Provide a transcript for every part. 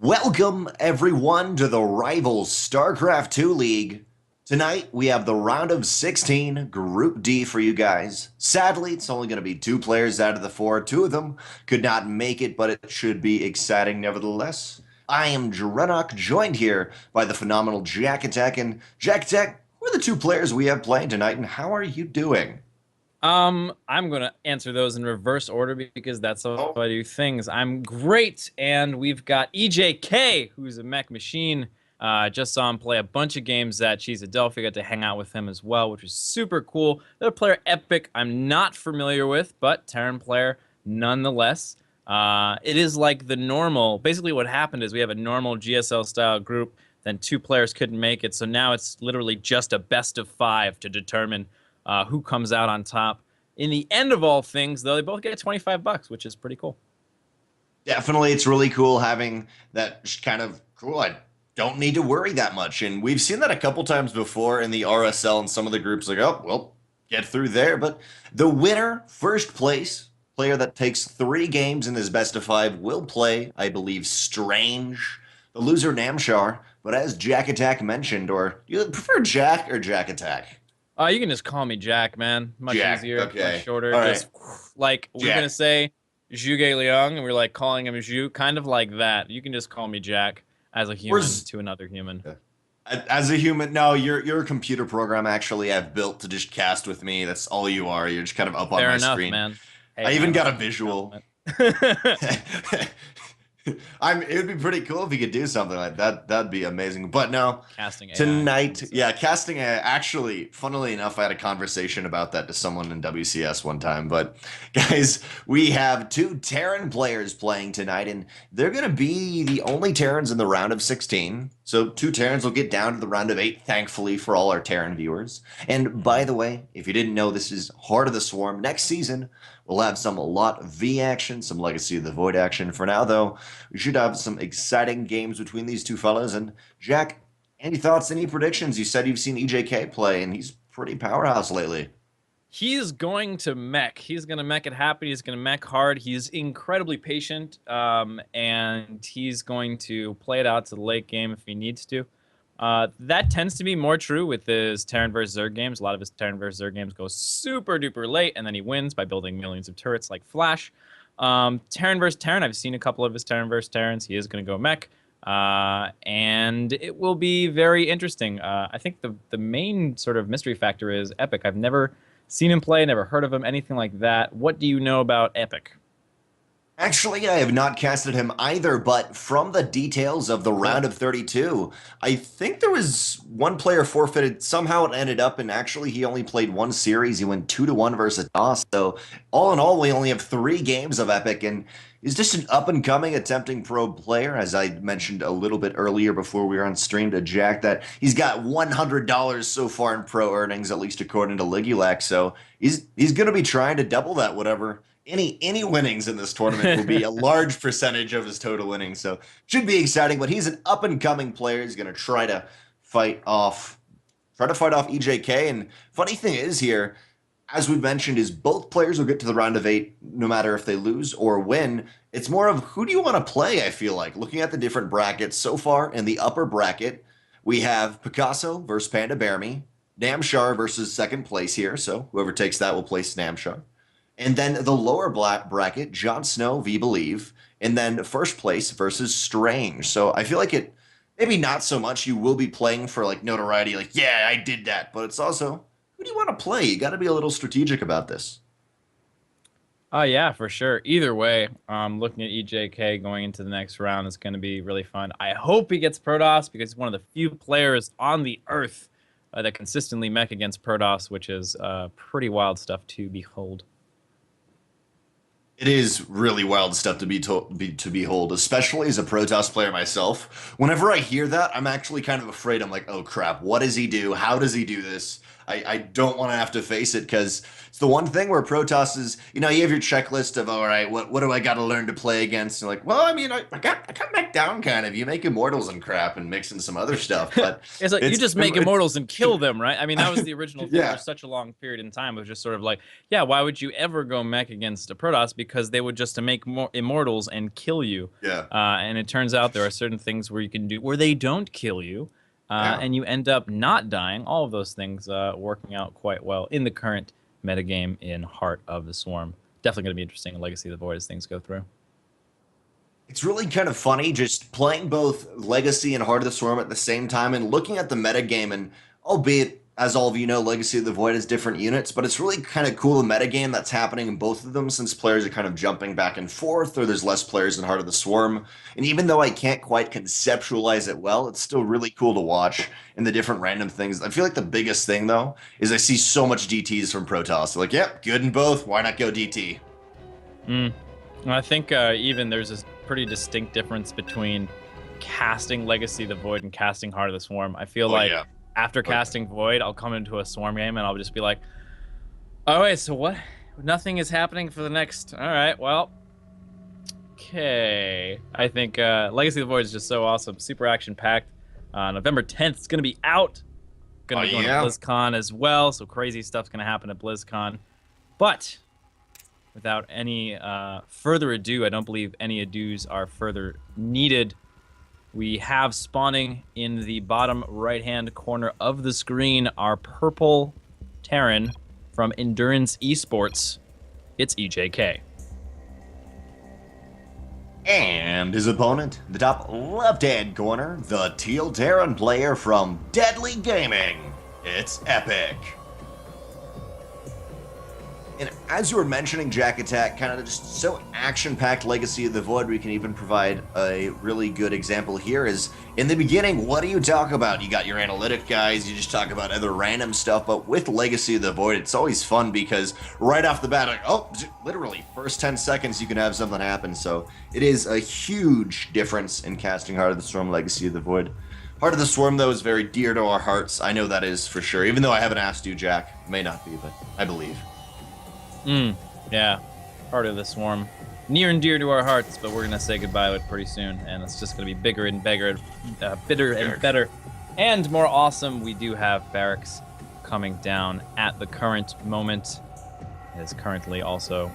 Welcome, everyone, to the Rivals StarCraft 2 League. Tonight, we have the round of 16, Group D for you guys. Sadly, it's only going to be 2 players out of the 4. 2 of them could not make it, but it should be exciting nevertheless. I am DrennoC, joined here by the phenomenal JaKaTaK. And JaKaTaK, who are the 2 players we have playing tonight, and how are you doing? I'm gonna answer those in reverse order because that's how I do things. I'm great, and we've got EJK, who's a mech machine. Just saw him play a bunch of games at Cheese Adelphi. Got to hang out with him as well, which was super cool. The player Epic, I'm not familiar with, but Terran player nonetheless. It is like the normal. Basically, what happened is we have a normal GSL style group. Then 2 players couldn't make it, so now it's literally just a best of 5 to determine who comes out on top. In the end of all things, though, they both get $25, which is pretty cool. Definitely, it's really cool having that kind of cool. I don't need to worry that much. And we've seen that a couple times before in the RSL and some of the groups like, oh, well, get through there. But the winner, first place, player that takes 3 games in this best of 5 will play, I believe, Strange. The loser, Namshar. But as JaKaTaK mentioned, or do you prefer Jack or JaKaTaK? You can just call me Jack, man. Much Jack, easier, okay. much shorter. All just like we're Jack. gonna say ZhuGeLiang, and we're like calling him Zhu, kind of like that. You can just call me Jack as a human to another human. As a human, no, you're a computer program actually I've built to just cast with me. That's all you are. You're just kind of up on Fair my enough, screen. man. Hey, I even man, got a visual. It would be pretty cool if you could do something like that. That'd be amazing. But no, casting AI. tonight, yeah, casting AI. Actually, funnily enough, I had a conversation about that to someone in WCS one time. But guys, we have 2 Terran players playing tonight, and they're going to be the only Terrans in the round of 16. So 2 Terrans will get down to the round of 8, thankfully, for all our Terran viewers. And by the way, if you didn't know, this is Heart of the Swarm. Next season, we'll have some Lot V action, some Legacy of the Void action. For now, though, we should have some exciting games between these 2 fellas. And Jack, any thoughts, any predictions? You said you've seen EJK play, and he's pretty powerhouse lately. He's going to mech. He's going to mech it happy. He's going to mech hard. He's incredibly patient, and he's going to play it out to the late game if he needs to. That tends to be more true with his Terran vs. Zerg games. A lot of his Terran vs. Zerg games go super duper late, and then he wins by building millions of turrets like Flash. Terran vs. Terran, I've seen a couple of his Terran vs. Terrans. He is going to go mech, and it will be very interesting. I think the main sort of mystery factor is Epic. I've never seen him play, never heard of him, anything like that. What do you know about Epic? Actually, I have not casted him either, but from the details of the round of 32, I think there was one player forfeited. Somehow it ended up, and actually he only played 1 series. He went 2-1 versus DOS. So all in all, we only have 3 games of Epic, and he's just an up-and-coming attempting pro player. As I mentioned a little bit earlier before we were on stream to Jack, that he's got $100 so far in pro earnings, at least according to Ligulac. So he's going to be trying to double that, whatever. Any winnings in this tournament will be a large percentage of his total winnings, so should be exciting. But he's an up-and-coming player. He's going to try to fight off EJK. And funny thing is here, as we mentioned, is both players will get to the round of 8 no matter if they lose or win. It's more of who do you want to play, I feel like. Looking at the different brackets so far, in the upper bracket, we have Picasso versus Panda Bear Me, Namshar versus second place here, so whoever takes that will place Namshar. And then the lower bracket, Jon Snow v. Believe, and then first place versus Strange. So I feel like it, maybe not so much you will be playing for like notoriety, like, yeah, I did that. But it's also, who do you want to play? You got to be a little strategic about this. Yeah, for sure. Either way, looking at EJK going into the next round is going to be really fun. I hope he gets Protoss because he's one of the few players on the earth that consistently mech against Protoss, which is pretty wild stuff to behold. It is really wild stuff to behold, especially as a Protoss player myself. Whenever I hear that, I'm actually kind of afraid. I'm like, oh crap, what does he do? How does he do this? I don't want to have to face it because it's the one thing where Protoss is, you know, you have your checklist of, all right, what do I got to learn to play against? And you're like, well, I mean, I got Mech down kind of. You make Immortals and crap and mix in some other stuff, but It's like you just make Immortals and kill them, right? I mean, that was the original thing for such a long period in time. It was just sort of like, yeah, why would you ever go mech against a Protoss? Because they would just make more Immortals and kill you. Yeah. And it turns out there are certain things where you can do where they don't kill you, and you end up not dying. All of those things working out quite well in the current metagame in Heart of the Swarm. Definitely going to be interesting in Legacy of the Void as things go through. It's really kind of funny just playing both Legacy and Heart of the Swarm at the same time and looking at the metagame, and albeit, as all of you know, Legacy of the Void has different units, but it's really kind of cool the metagame that's happening in both of them since players are kind of jumping back and forth, or there's less players in Heart of the Swarm. And even though I can't quite conceptualize it well, it's still really cool to watch and the different random things. I feel like the biggest thing, though, is I see so much DTs from Protoss. They're like, yep, good in both. Why not go DT? I think even there's a pretty distinct difference between casting Legacy of the Void and casting Heart of the Swarm. I feel like after casting Void, I'll come into a Swarm game and I'll just be like, oh, wait, so what? Nothing is happening for the next... All right, well, okay. I think Legacy of the Void is just so awesome. Super action-packed. November 10th, it's going to be out. Going to be going to BlizzCon as well, so crazy stuff's going to happen at BlizzCon. But... without any further ado, I don't believe any ados are further needed. We have spawning in the bottom right-hand corner of the screen our purple Terran from Endurance Esports. It's EJK. And his opponent, the top left-hand corner, the teal Terran player from Deadly Gaming. It's Epic. And as you were mentioning, JaKaTaK, kind of just so action-packed Legacy of the Void, we can even provide a really good example here is, in the beginning, what do you talk about? You got your analytic guys, you just talk about other random stuff, but with Legacy of the Void, it's always fun because right off the bat, like, oh, literally, first 10 seconds you can have something happen, so it is a huge difference in casting Heart of the Swarm, Legacy of the Void. Heart of the Swarm, though, is very dear to our hearts. I know that is for sure, even though I haven't asked you, Jack. May not be, but I believe. Yeah, Heart of the Swarm. Near and dear to our hearts, but we're going to say goodbye to it pretty soon, and it's just going to be bigger and bigger, bitter and better, and more awesome. We do have Barracks coming down at the current moment. It is currently also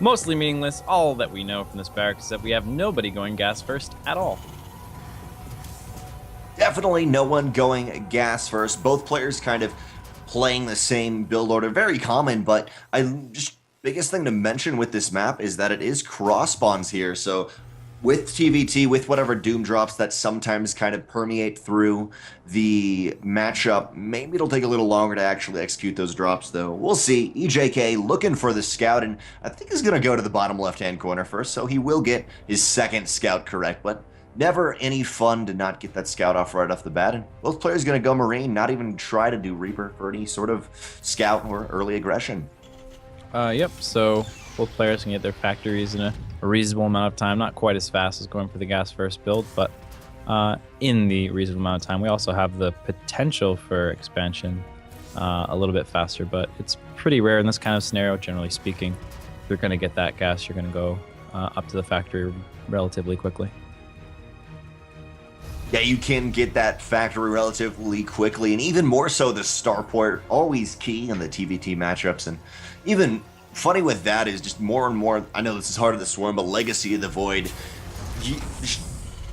mostly meaningless. All that we know from this Barracks is that we have nobody going gas first at all. Definitely no one going gas first. Both players kind of playing the same build order, very common, but biggest thing to mention with this map is that it is cross spawns here, so with TVT, with whatever Doom drops that sometimes kind of permeate through the matchup, maybe it'll take a little longer to actually execute those drops, though. We'll see. EJK looking for the scout, and I think he's going to go to the bottom left-hand corner first, so he will get his second scout correct, but never any fun to not get that scout off right off the bat, and both players going to go Marine, not even try to do Reaper for any sort of scout or early aggression. Yep, so both players can get their factories in a reasonable amount of time, not quite as fast as going for the gas first build, but in the reasonable amount of time. We also have the potential for expansion a little bit faster, but it's pretty rare in this kind of scenario, generally speaking. If you're going to get that gas, you're going to go up to the factory relatively quickly. Yeah, you can get that factory relatively quickly, and even more so the starport, always key in the TVT matchups. And even funny with that is just more and more, I know this is Heart of the Swarm, but Legacy of the Void,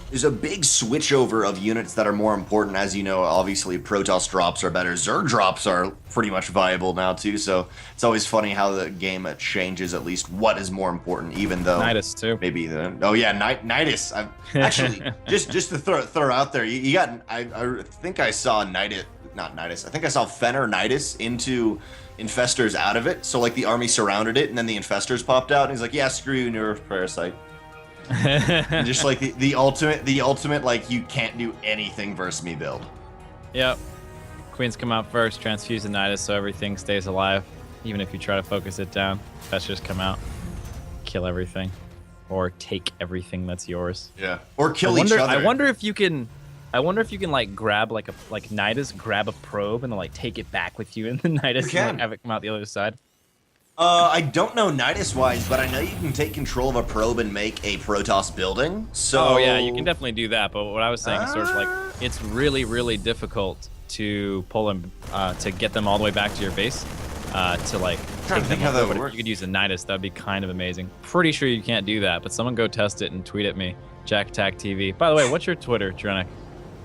there's a big switchover of units that are more important. As you know, obviously Protoss drops are better. Zerg drops are pretty much viable now too, so it's always funny how the game changes at least what is more important, even though Nidus too. Maybe oh yeah, Nidus. Actually just to throw out there, you got I think I saw Nidus, not Nidus. I think I saw Fenner Nidus into Infestors out of it. So like the army surrounded it, and then the Infestors popped out, and he's like, yeah, screw you, Nerve Parasite. And just like the ultimate like you can't do anything versus me build. Yep. Queens come out first, transfuse the Nidus so everything stays alive. Even if you try to focus it down, Festers come out, kill everything, or take everything that's yours. Yeah. Or kill each other. I wonder if you can I wonder if you can like grab like Nidus, grab a probe and then like take it back with you, and then Nidus You and can. like, have it come out the other side. I don't know Nidus-wise, but I know you can take control of a probe and make a Protoss building, so... Oh yeah, you can definitely do that, but what I was saying is sort of like, it's really, really difficult to pull them, to get them all the way back to your base, to like take them how that over. would If work. you could use a Nidus, that'd be kind of amazing. Pretty sure you can't do that, but someone go test it and tweet at me, JaKaTaK TV. By the way, what's your Twitter, DrennoC?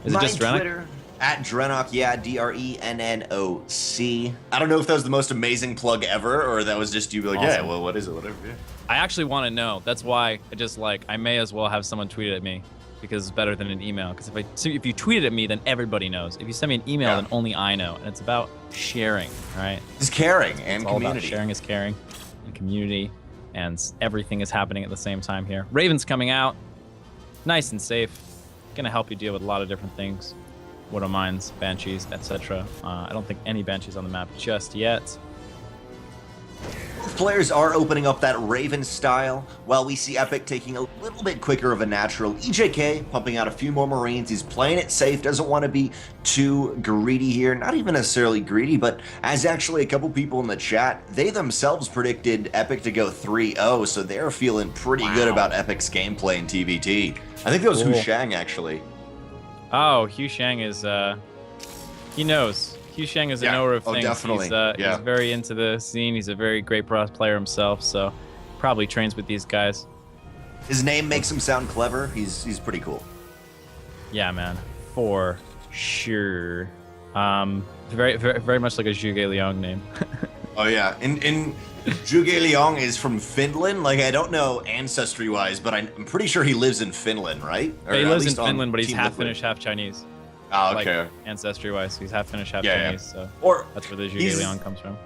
Is it just DrennoC? Twitter, at DrennoC, yeah, DrennoC. I don't know if that was the most amazing plug ever, or that was just you be like, Awesome. yeah, well, what is it, whatever, yeah. I actually want to know. That's why I just like, I may as well have someone tweet it at me, because it's better than an email. Because if you tweet it at me, then everybody knows. If you send me an email, then only I know. And it's about sharing, right? It's caring and It's all about community. sharing is caring, and community, and everything is happening at the same time here. Raven's coming out, nice and safe. Gonna help you deal with a lot of different things. Widow Mines, Banshees, etc. I don't think any Banshees on the map just yet. Players are opening up that Raven style, while we see Epic taking a little bit quicker of a natural. EJK pumping out a few more Marines. He's playing it safe, doesn't want to be too greedy here. Not even necessarily greedy, but as actually a couple people in the chat, they themselves predicted Epic to go 3-0, so they're feeling pretty good about Epic's gameplay in TVT. I think that was Cool. ZhuGeLiang, actually. Oh, ZhuGeLiang is, he knows. ZhuGeLiang is a knower of things. Definitely. He's very into the scene. He's a very great player himself, so probably trains with these guys. His name makes him sound clever. He's pretty cool. Yeah, man, for sure. Very, very, very much like a ZhuGeLiang name. Oh yeah, and ZhuGeLiang is from Finland. Like, I don't know ancestry-wise, but I'm pretty sure he lives in Finland, right? Or He at lives in least on Finland, but he's Team half Liquid. Finnish, half Chinese. Oh, okay. Like, ancestry-wise, he's half Finnish, half Yeah, yeah. Chinese. So Or that's where the he's- ZhuGeLiang comes from.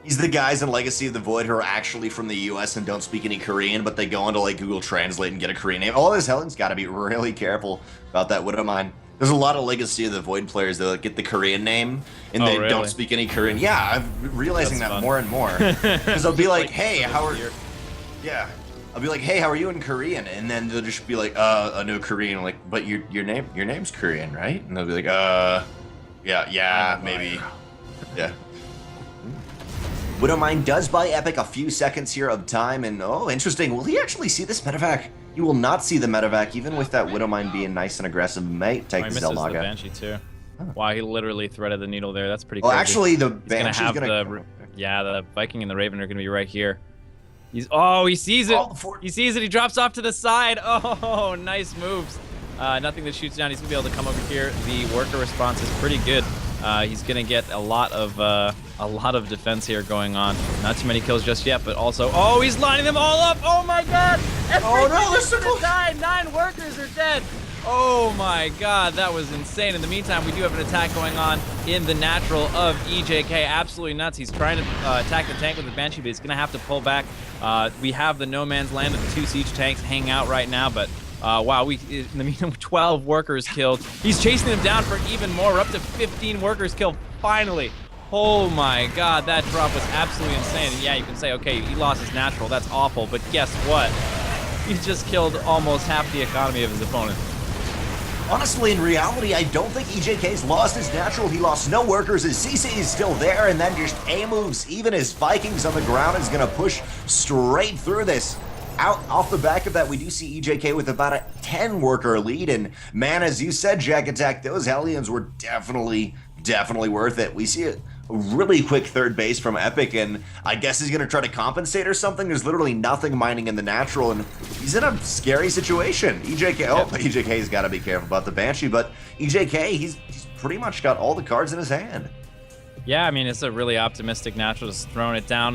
He's the guys in Legacy of the Void who are actually from the US and don't speak any Korean, but they go into like Google Translate and get a Korean name. All this Helen's got to be really careful about that. What am I? There's a lot of Legacy of the Void players that like, get the Korean name and they really? don't speak any Korean. Yeah, I'm realizing That's that fun. more and more. Because I'll be like, hey, how are you? Yeah. I'll be like, hey, how are you in Korean? And then they'll just be like, no Korean. I'm like, but your name's Korean, right? And they'll be like, yeah, maybe. Yeah. Widowmine does buy Epic a few seconds here of time, and oh, interesting. Will he actually see this medevac? He will not see the medevac, even with that Widowmine being nice and aggressive. Might take Oh, he the misses the Zelnaga. Banshee too. Wow, he literally threaded the needle there. That's pretty Well, crazy. actually, the He's gonna Banshee's have gonna... the Viking and the Raven are gonna be right here. He sees it. Oh, the fort- He sees it. He drops off to the side. Oh, nice moves. Nothing that shoots down. He's gonna be able to come over here. The worker response is pretty good. He's gonna get a lot of defense here going on. Not too many kills just yet, but also, oh, he's lining them all up. Oh my God! Oh, no, Everything they're is so gonna close. die. 9 workers are dead. Oh my God, that was insane. In the meantime, we do have an attack going on in the natural of EJK. Absolutely nuts. He's trying to attack the tank with the Banshee, but he's gonna have to pull back. We have the no man's land of the 2 siege tanks hanging out right now, but wow, in the meantime, 12 workers killed. He's chasing them down for even more. We're up to 15 workers killed, finally. Oh my God, that drop was absolutely insane. And yeah, you can say, okay, he lost his natural, that's awful, but guess what? He just killed almost half the economy of his opponent. Honestly, in reality, I don't think EJK's lost his natural. He lost no workers. His CC is still there, and then just A moves. Even his Vikings on the ground is going to push straight through this. Off the back of that, we do see EJK with about a 10 worker lead, and man, as you said, JaKaTaK, those Hellions were definitely worth it. We see a really quick third base from Epic, and I guess he's going to try to compensate or something. There's literally nothing mining in the natural, and he's in a scary situation. EJK's got to be careful about the Banshee, but EJK, he's pretty much got all the cards in his hand. Yeah, I mean, it's a really optimistic natural, just throwing it down.